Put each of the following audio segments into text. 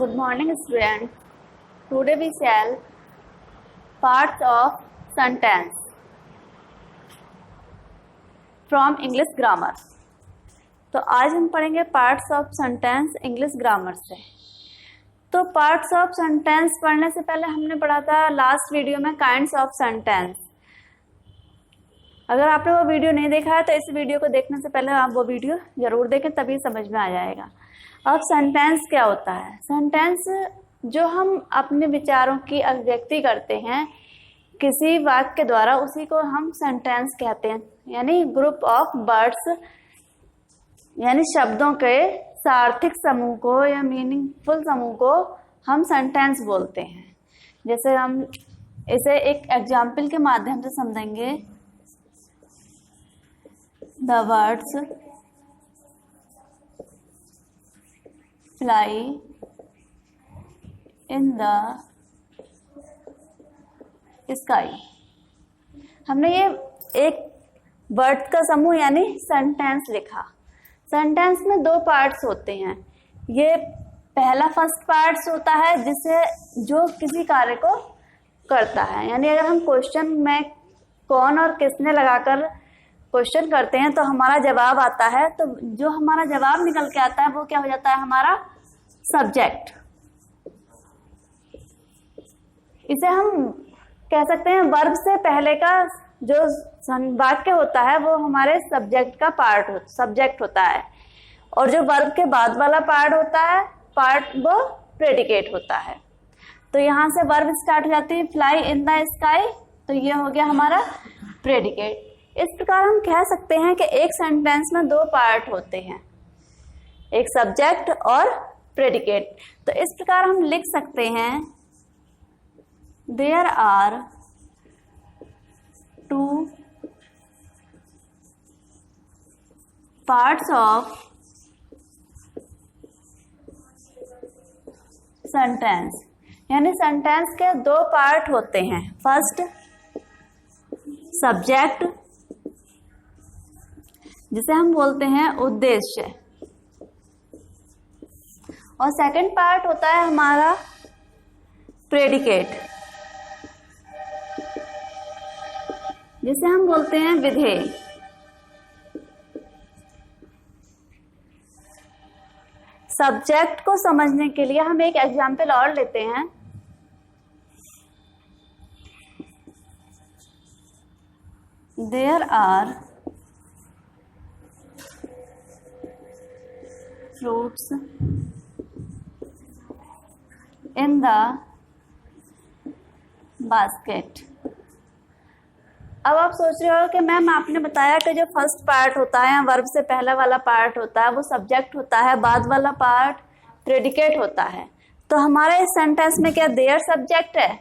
Good morning, students. Today we shall parts of sentence from English grammar. तो आज हम पढ़ेंगे parts of sentence English grammar से। तो पार्ट्स ऑफ सेंटेंस पढ़ने से पहले हमने पढ़ा था लास्ट वीडियो में काइंड्स ऑफ सेंटेंस। अगर आपने वो वीडियो नहीं देखा है तो इस वीडियो को देखने से पहले आप वो वीडियो जरूर देखें, तभी समझ में आ जाएगा। अब सेंटेंस क्या होता है? सेंटेंस जो हम अपने विचारों की अभिव्यक्ति करते हैं किसी वाक्य के द्वारा, उसी को हम सेंटेंस कहते हैं। यानी ग्रुप ऑफ वर्ड्स, यानी शब्दों के सार्थक समूह को या मीनिंगफुल समूह को हम सेंटेंस बोलते हैं। जैसे हम इसे एक एग्जाम्पल के माध्यम से समझेंगे। The words fly in the sky। हमने ये एक वर्ड का समूह यानी सेंटेंस लिखा। सेंटेंस में दो पार्ट्स होते हैं। ये पहला फर्स्ट पार्ट्स होता है जिसे जो किसी कार्य को करता है। यानी अगर हम क्वेश्चन में कौन और किसने लगाकर क्वेश्चन करते हैं तो हमारा जवाब आता है, तो जो हमारा जवाब निकल के आता है वो क्या हो जाता है? हमारा सब्जेक्ट। इसे हम कह सकते हैं वर्ब से पहले का जो वाक्य होता है वो हमारे सब्जेक्ट का सब्जेक्ट होता है, और जो वर्ब के बाद वाला पार्ट वो प्रेडिकेट होता है। तो यहाँ से वर्ब स्टार्ट हो जाती है फ्लाई इन द स्काई, तो ये हो गया हमारा प्रेडिकेट। इस प्रकार हम कह सकते हैं कि एक सेंटेंस में दो पार्ट होते हैं, एक सब्जेक्ट और प्रेडिकेट। तो इस प्रकार हम लिख सकते हैं there are two parts of sentence. यानी सेंटेंस के दो पार्ट होते हैं। फर्स्ट सब्जेक्ट, जिसे हम बोलते हैं उद्देश्य, और सेकंड पार्ट होता है हमारा प्रेडिकेट, जिसे हम बोलते हैं विधेय। सब्जेक्ट को समझने के लिए हम एक एग्जाम्पल और लेते हैं। There are fruits in the basket। अब आप सोच रहे हो कि मैम आपने बताया कि जो फर्स्ट पार्ट होता है वर्ब से पहला वाला पार्ट होता है वो सब्जेक्ट होता है, बाद वाला पार्ट प्रेडिकेट होता है। तो हमारे इस सेंटेंस में क्या देयर सब्जेक्ट है?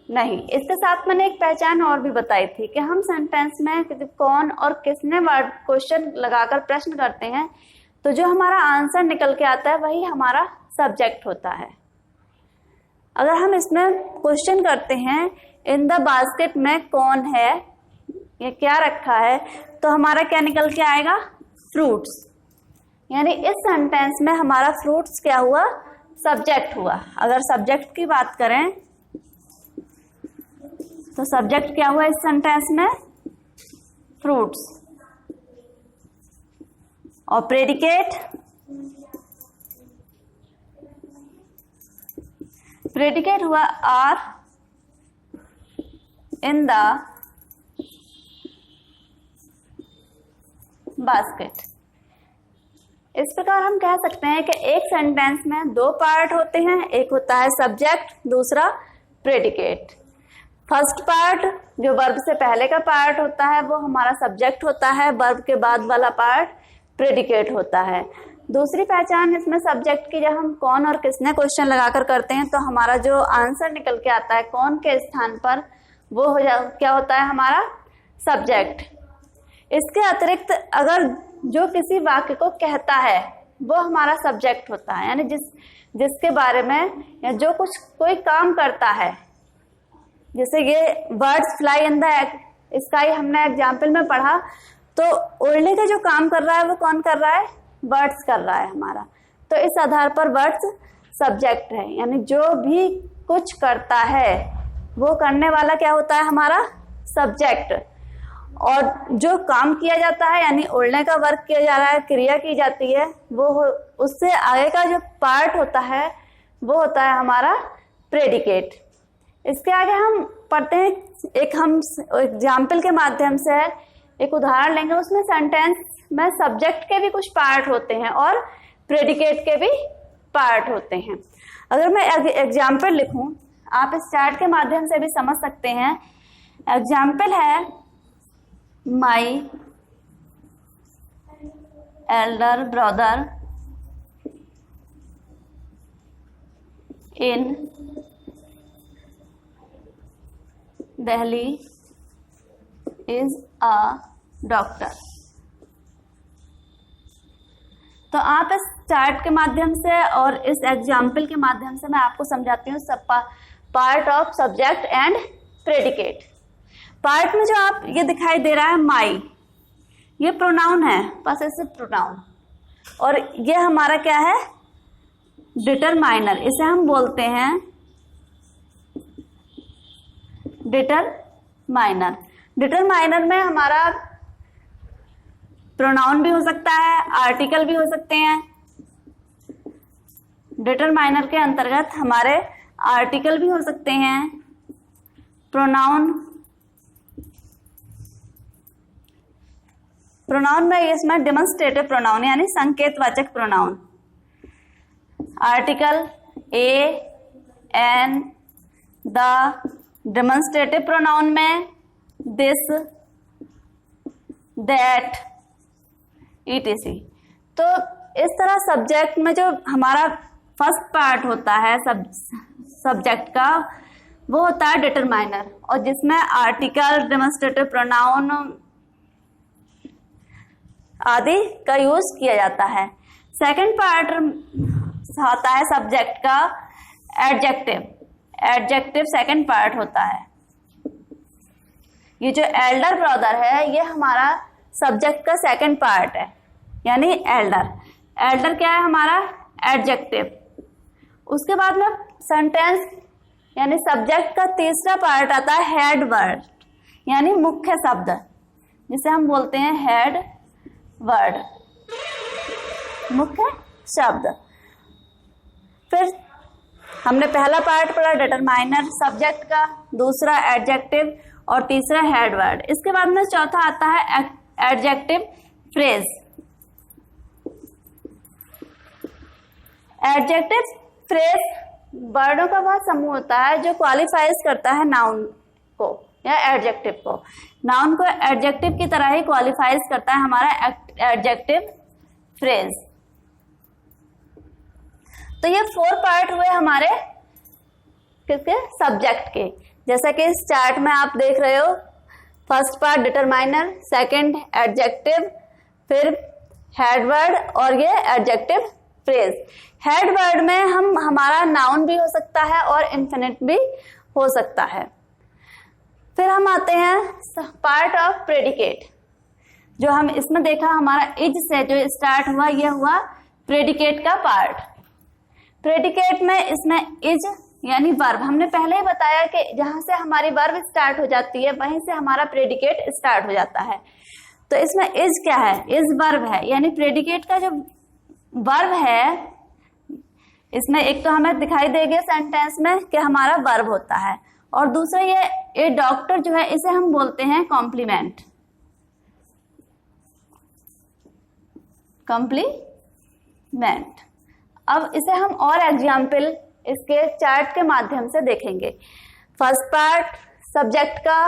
नहीं। इसके साथ मैंने एक पहचान और भी बताई थी कि हम सेंटेंस में कौन और किसने वर्ड क्वेश्चन लगाकर प्रश्न करते हैं तो जो हमारा आंसर निकल के आता है वही हमारा सब्जेक्ट होता है। अगर हम इसमें क्वेश्चन करते हैं इन द बास्केट में कौन है, ये क्या रखा है, तो हमारा क्या निकल के आएगा? फ्रूट्स। यानी इस सेंटेंस में हमारा फ्रूट्स क्या हुआ? सब्जेक्ट हुआ। अगर सब्जेक्ट की बात करें तो सब्जेक्ट क्या हुआ इस सेंटेंस में? फ्रूट्स। और प्रेडिकेट हुआ आर इन द बास्केट। इस प्रकार हम कह सकते हैं कि एक सेंटेंस में दो पार्ट होते हैं, एक होता है सब्जेक्ट, दूसरा प्रेडिकेट। फर्स्ट पार्ट जो वर्ब से पहले का पार्ट होता है वो हमारा सब्जेक्ट होता है, वर्ब के बाद वाला पार्ट प्रेडिकेट होता है। दूसरी पहचान इसमें सब्जेक्ट की, जब हम कौन और किसने क्वेश्चन लगाकर करते हैं तो हमारा जो आंसर निकल के आता है कौन के स्थान पर वो क्या होता है? हमारा सब्जेक्ट। इसके अतिरिक्त अगर जो किसी वाक्य को कहता है वो हमारा सब्जेक्ट होता है। यानी जिसके बारे में या जो कुछ कोई काम करता है, जैसे ये birds fly in the sky हमने एग्जाम्पल में पढ़ा, तो उड़ने का जो काम कर रहा है वो कौन कर रहा है? बर्ड्स कर रहा है हमारा। तो इस आधार पर बर्ड्स सब्जेक्ट है, यानी जो भी कुछ करता है वो करने वाला क्या होता है, हमारा सब्जेक्ट। और जो काम किया जाता है यानी उड़ने का वर्क किया जा रहा है, क्रिया की जाती है, वो उससे आगे का जो पार्ट होता है वो होता है हमारा प्रेडिकेट। इसके आगे हम पढ़ते हैं, एक हम एग्जाम्पल के माध्यम से एक उदाहरण लेंगे। उसमें सेंटेंस में सब्जेक्ट के भी कुछ पार्ट होते हैं और प्रेडिकेट के भी पार्ट होते हैं। अगर मैं एग्जाम्पल लिखूं, आप इस चार्ट के माध्यम से भी समझ सकते हैं। एग्जाम्पल है my elder brother in Delhi is a doctor. तो आप इस चार्ट के माध्यम से और इस एग्जाम्पल के माध्यम से मैं आपको समझाती हूँ सब part of subject and predicate. Part में जो आप ये दिखाई दे रहा है माई, ये प्रोनाउन है, पॉसेसिव प्रोनाउन, और ये हमारा क्या है, डिटरमाइनर। इसे हम बोलते हैं डिटरमाइनर। डिटरमाइनर में हमारा प्रोनाउन भी हो सकता है, आर्टिकल भी हो सकते हैं। डिटरमाइनर के अंतर्गत हमारे आर्टिकल भी हो सकते हैं, प्रोनाउन में इसमें डेमोन्स्ट्रेटिव प्रोनाउन यानी संकेतवाचक pronoun, article a an, the. Demonstrative pronoun में दिस, दैट, etc। तो इस तरह सब्जेक्ट में जो हमारा फर्स्ट पार्ट होता है सब्जेक्ट का, वो होता है डिटरमाइनर, और जिसमें आर्टिकल, डेमोन्स्ट्रेटिव प्रोनाउन आदि का यूज किया जाता है। सेकंड पार्ट होता है सब्जेक्ट का एडजेक्टिव। एडजेक्टिव सेकंड पार्ट होता है। ये जो एल्डर ब्रदर है, ये हमारा सब्जेक्ट का सेकंड पार्ट है, यानी एल्डर। एल्डर क्या है, हमारा एडजेक्टिव। उसके बाद में सेंटेंस यानी सब्जेक्ट का तीसरा पार्ट आता है हेड वर्ड, यानी मुख्य शब्द, जिसे हम बोलते हैं हेड वर्ड, मुख्य शब्द। फिर हमने पहला पार्ट पढ़ा डिटरमाइनर सब्जेक्ट का, दूसरा एडजेक्टिव और तीसरा हेड वर्ड। इसके बाद में चौथा आता है एडजेक्टिव फ्रेज। एडजेक्टिव फ्रेज वर्डों का वह समूह होता है जो क्वालिफाइज करता है नाउन को या एडजेक्टिव को। नाउन को एडजेक्टिव की तरह ही क्वालिफाइज करता है हमारा एडजेक्टिव फ्रेज। तो ये 4 पार्ट हुए हमारे किसके, सब्जेक्ट के। जैसा कि इस चार्ट में आप देख रहे हो, first part determiner, second adjective, फिर हेड वर्ड और ये एडजेक्टिव फ्रेज। हेड वर्ड में हमारा नाउन भी हो सकता है और इंफिनिट भी हो सकता है। फिर हम आते हैं पार्ट ऑफ प्रेडिकेट। जो हम इसमें देखा, हमारा इज से जो स्टार्ट हुआ, यह हुआ प्रेडिकेट का पार्ट। प्रेडिकेट में इसमें इज यानी वर्ब, हमने पहले ही बताया कि जहां से हमारी वर्ब स्टार्ट हो जाती है वहीं से हमारा प्रेडिकेट स्टार्ट हो जाता है। तो इसमें इज क्या है, इज वर्ब है, यानी प्रेडिकेट का जो वर्ब है, इसमें एक तो हमें दिखाई देगा सेंटेंस में कि हमारा वर्ब होता है, और दूसरा ये ए डॉक्टर जो है, इसे हम बोलते हैं कॉम्प्लीमेंट। कॉम्प्लीमेंट। अब इसे हम और एग्जाम्पल इसके चार्ट के माध्यम से देखेंगे। फर्स्ट पार्ट सब्जेक्ट का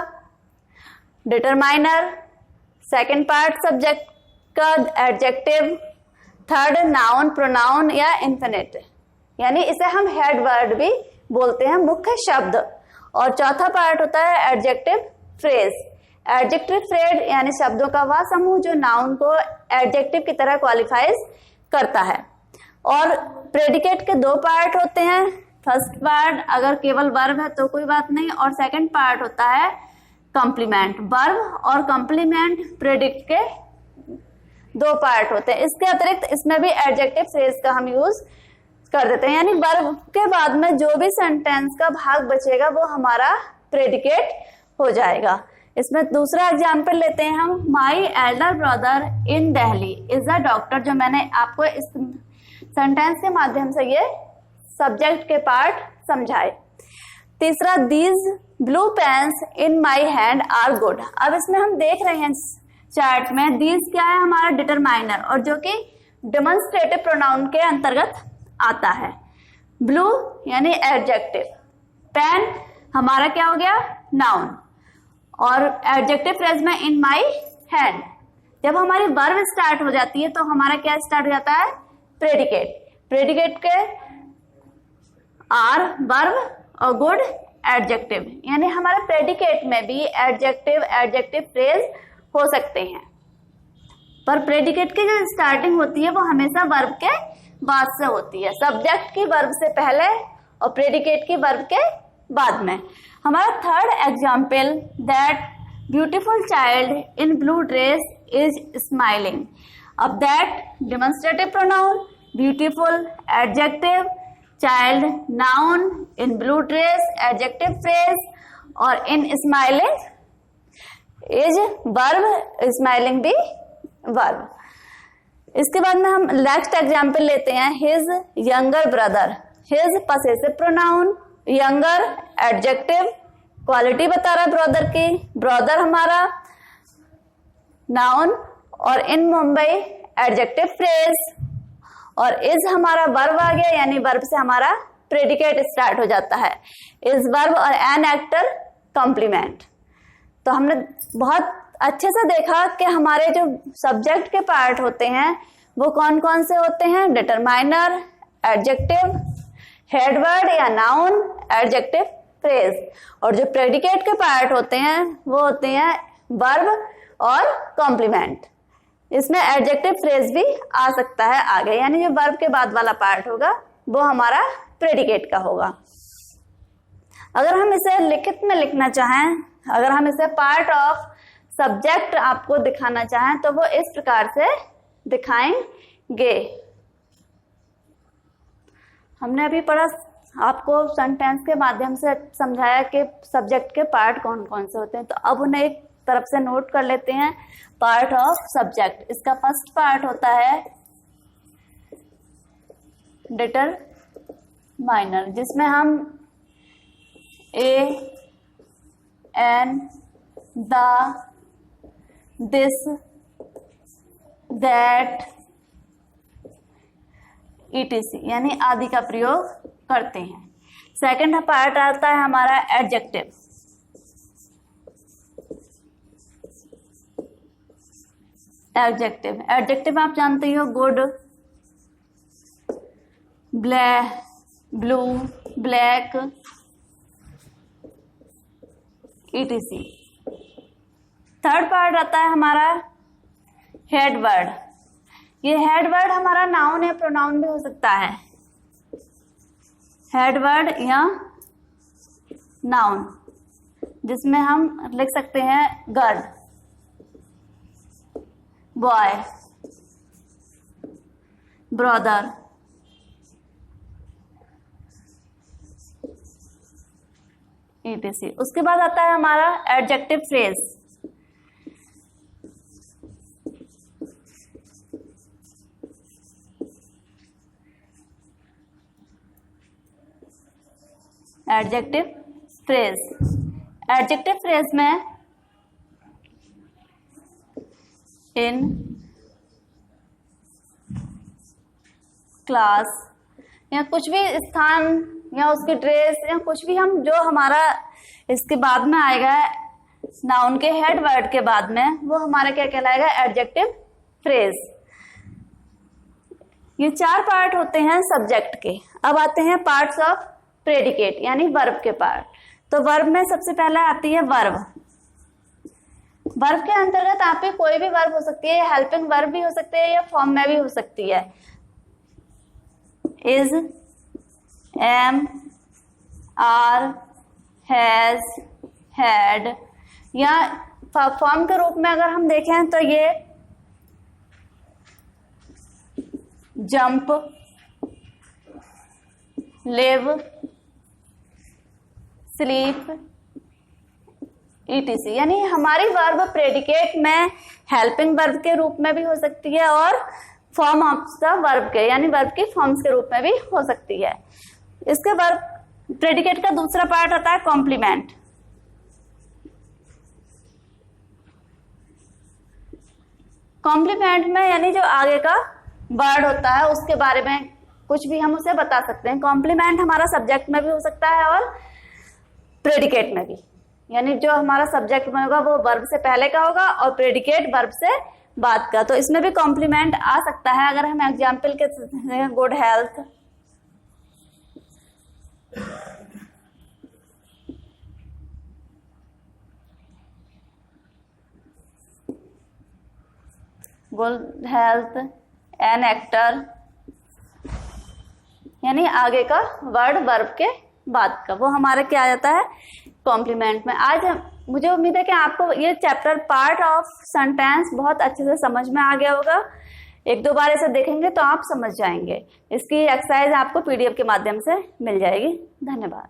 डिटरमाइनर, सेकंड पार्ट सब्जेक्ट का एडजेक्टिव, थर्ड नाउन, प्रोनाउन या इंफिनिट, यानी इसे हम हेड वर्ड भी बोलते हैं, मुख्य शब्द। और चौथा पार्ट होता है एडजेक्टिव फ्रेज। एडजेक्टिव फ्रेज यानी शब्दों का वह समूह जो नाउन को एडजेक्टिव की तरह क्वालिफाइज करता है। और प्रेडिकेट के 2 पार्ट होते हैं। फर्स्ट पार्ट अगर केवल वर्ब है तो कोई बात नहीं, और सेकंड पार्ट होता है कॉम्प्लीमेंट। वर्ब और कॉम्प्लीमेंट प्रेडिक्ट के 2 पार्ट होते हैं। इसके अतिरिक्त इसमें भी एडजेक्टिव फ्रेज का हम यूज कर देते हैं, यानी वर्ब के बाद में जो भी सेंटेंस का भाग बचेगा वो हमारा प्रेडिकेट हो जाएगा। इसमें दूसरा एग्जाम्पल लेते हैं हम, my elder brother in Delhi is a doctor, जो मैंने आपको इस सेंटेंस के माध्यम से ये सब्जेक्ट के पार्ट समझाए। तीसरा, these blue pens in my hand are good. अब इसमें हम देख रहे हैं चार्ट में, दीज क्या है, हमारा डिटरमाइनर, और जो कि डेमोन्स्ट्रेटिव प्रोनाउन के अंतर्गत आता है। ब्लू यानी एडजेक्टिव, पेन हमारा क्या हो गया, नाउन, और एडजेक्टिव फ्रेज में इन माई हैंड। जब हमारी वर्ब स्टार्ट हो जाती है तो हमारा क्या स्टार्ट हो जाता है, प्रेडिकेट। प्रेडिकेट के आर वर्ब और गुड एडजेक्टिव, यानी हमारे प्रेडिकेट में भी एडजेक्टिव फ्रेज हो सकते हैं, पर प्रेडिकेट की जो स्टार्टिंग होती है वो हमेशा वर्ब के बाद से होती है, सब्जेक्ट की वर्ब से पहले और प्रेडिकेट की वर्ब के बाद में। हमारा third example, that beautiful child in blue dress is smiling. अब that demonstrative pronoun, beautiful adjective, child noun, in blue dress adjective phrase, और in smiling is verb, smiling भी वर्ब। इसके बाद में हम नेक्स्ट एग्जाम्पल लेते हैं, his younger brother. His possessive pronoun, younger adjective, quality बता रहा है ब्रदर की, ब्रदर हमारा नाउन, और इन मुंबई एडजेक्टिव फ्रेज, और इज हमारा वर्ब आ गया, यानी वर्ब से हमारा प्रेडिकेट स्टार्ट हो जाता है, इज वर्ब, और एन एक्टर कॉम्प्लीमेंट। तो हमने बहुत अच्छे से देखा कि हमारे जो सब्जेक्ट के पार्ट होते हैं वो कौन कौन से होते हैं, डिटरमाइनर, एडजेक्टिव, हेडवर्ड या नाउन, एडजेक्टिव फ्रेज, और जो प्रेडिकेट के पार्ट होते हैं वो होते हैं वर्ब और कॉम्प्लीमेंट। इसमें एडजेक्टिव फ्रेज भी आ सकता है आगे, यानी जो वर्ब के बाद वाला पार्ट होगा वो हमारा प्रेडिकेट का होगा। अगर हम इसे लिखित में लिखना चाहें, अगर हम इसे पार्ट ऑफ सब्जेक्ट आपको दिखाना चाहें तो वो इस प्रकार से दिखाएंगे। हमने अभी पढ़ा, आपको सेंटेंस के माध्यम से समझाया कि सब्जेक्ट के पार्ट कौन कौन से होते हैं, तो अब उन्हें एक तरफ से नोट कर लेते हैं। पार्ट ऑफ सब्जेक्ट, इसका फर्स्ट पार्ट होता है डिटरमाइनर, जिसमें हम a, an, the, this, that, etc यानी आदि का प्रयोग करते हैं। सेकंड पार्ट आता है हमारा एडजेक्टिव। एडजेक्टिव आप जानते ही हो, good, blue, black, etc। Third part आता है हमारा हेडवर्ड। ये हेडवर्ड हमारा नाउन या प्रोनाउन भी हो सकता है, हेडवर्ड या नाउन, जिसमें हम लिख सकते हैं गर्ल, बॉय, ब्रदर, etc। उसके बाद आता है हमारा adjective phrase. Adjective phrase, adjective phrase में इन क्लास या कुछ भी स्थान या उसकी ड्रेस या कुछ भी, हम जो हमारा इसके बाद में आएगा नाउन के हेड वर्ड के बाद में, वो हमारा क्या कहलाएगा, एडजेक्टिव फ्रेज। ये चार पार्ट होते हैं सब्जेक्ट के। अब आते हैं पार्ट्स ऑफ प्रेडिकेट यानी वर्ब के पार्ट। तो वर्ब में सबसे पहले आती है वर्ब। वर्ब के अंतर्गत आप पे कोई भी वर्ब हो सकती है, या हेल्पिंग वर्ब भी हो सकती है, या फॉर्म में भी हो सकती है। Is, am, are, has, had, या फॉर्म के रूप में अगर हम देखें तो ये जंप, लिव, स्लीप, ETC। यानी हमारी वर्ब प्रेडिकेट में हेल्पिंग वर्ब के रूप में भी हो सकती है और फॉर्म ऑफ द वर्ब के यानी वर्ब की फॉर्म्स के रूप में भी हो सकती है। इसके वर्ब प्रेडिकेट का दूसरा पार्ट होता है कॉम्प्लीमेंट। कॉम्प्लीमेंट में यानी जो आगे का वर्ड होता है उसके बारे में कुछ भी हम उसे बता सकते हैं। कॉम्प्लीमेंट हमारा सब्जेक्ट में भी हो सकता है और प्रेडिकेट में भी, यानी जो हमारा सब्जेक्ट में होगा वो वर्ब से पहले का होगा और प्रेडिकेट वर्ब से बाद का। तो इसमें भी कॉम्प्लीमेंट आ सकता है। अगर हम एग्जाम्पल के good health, good health, an actor, यानी आगे का वर्ड वर्ब के बाद का, वो हमारा क्या आ जाता है कॉम्प्लीमेंट में। आज मुझे उम्मीद है कि आपको ये चैप्टर पार्ट ऑफ सेंटेंस बहुत अच्छे से समझ में आ गया होगा। एक दो बार इसे देखेंगे तो आप समझ जाएंगे। इसकी एक्सरसाइज आपको PDF के माध्यम से मिल जाएगी। धन्यवाद।